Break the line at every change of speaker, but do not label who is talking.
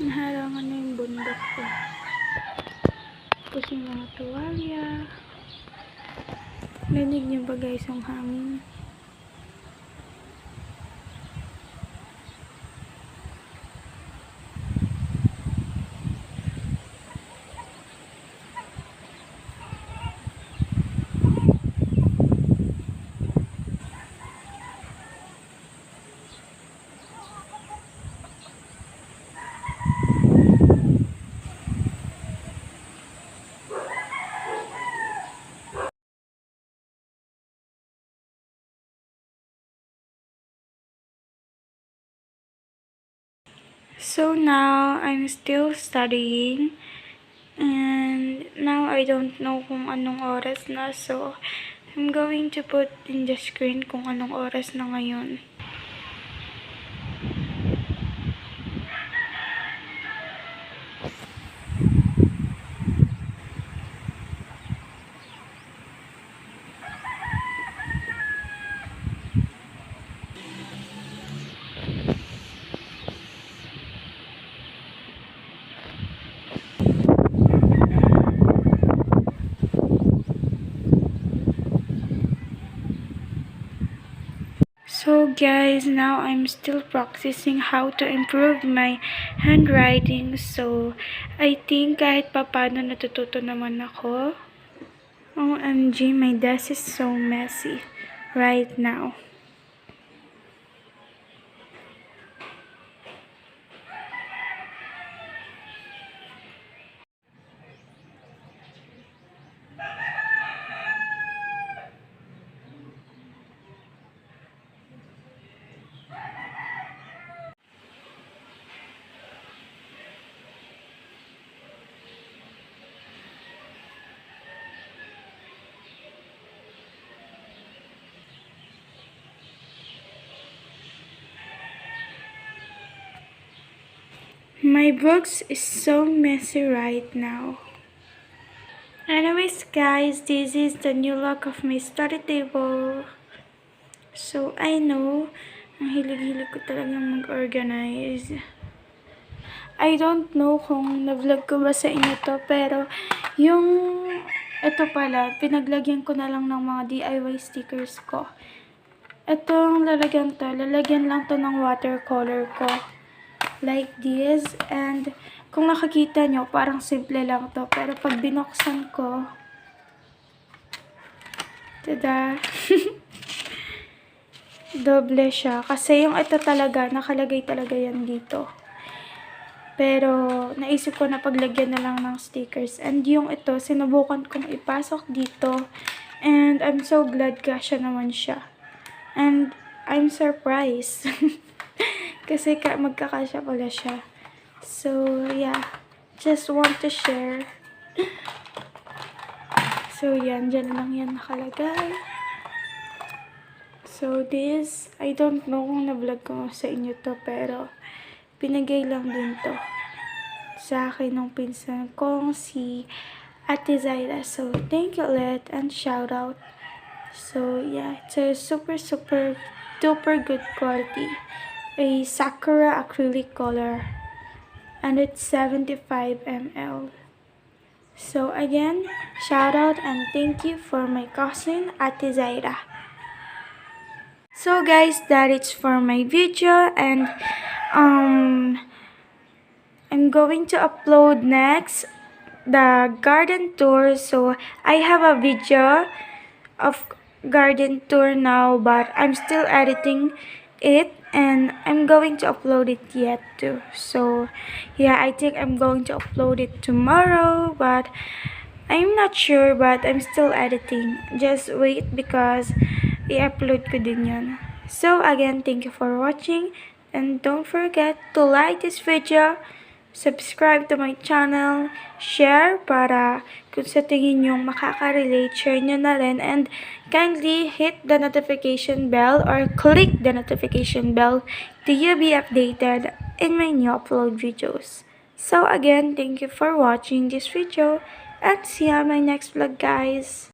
Naharangan na yung bundok ko. Tapos yung mga tuwalya. Lanig niyo ba guys yung hangin? So now, I'm still studying. And now, I don't know kung anong oras na. So, I'm going to put in the screen kung anong oras na ngayon. So guys, now I'm still practicing how to improve my handwriting. So, I think kahit papano natututo naman ako. OMG, my desk is so messy right now. My books is so messy right now. Anyways guys, this is the new look of my study table. So I know, ang hilig-hilig ko talagang mag-organize. I don't know kung na-vlog ko ba sa inyo to, pero yung ito pala, pinaglagyan ko na lang ng mga DIY stickers ko. Itong lalagyan lang to ng watercolor ko. Like this. And kung nakakita nyo, parang simple lang to. Pero pag binuksan ko, tada! Doble siya. Kasi yung ito talaga, nakalagay talaga yan dito. Pero naisip ko na paglagyan na lang ng stickers. And yung ito, sinubukan kong ipasok dito. And I'm so glad kasya naman siya. And I'm surprised. Kasi magkakasya pala siya. So, yeah. Just want to share. So, yan. Diyan lang yan nakalagay. So, this, I don't know kung na-vlog ko sa inyo to, pero pinagay lang din to sa akin ng pinsan kong si Ate Zaira. So, thank you ulit and shout out. So, yeah. It's a super duper good quality. A Sakura acrylic color, and it's 75 ml. So again, shout out and thank you for my cousin Ate Zaira. So guys, that is for my video, and I'm going to upload next the garden tour. So I have a video of garden tour now, but I'm still editing it, and I'm going to upload it yet too. So yeah, I think I'm going to upload it tomorrow, but I'm not sure, but I'm still editing. Just wait because i-upload ko din yun. So again, thank you for watching, and don't forget to like this video, subscribe to my channel, share para kung sa tingin yung makaka-relate, share nyo na rin, and kindly hit the notification bell or click the notification bell to you be updated in my new upload videos. So again, thank you for watching this video, and see you on my next vlog guys.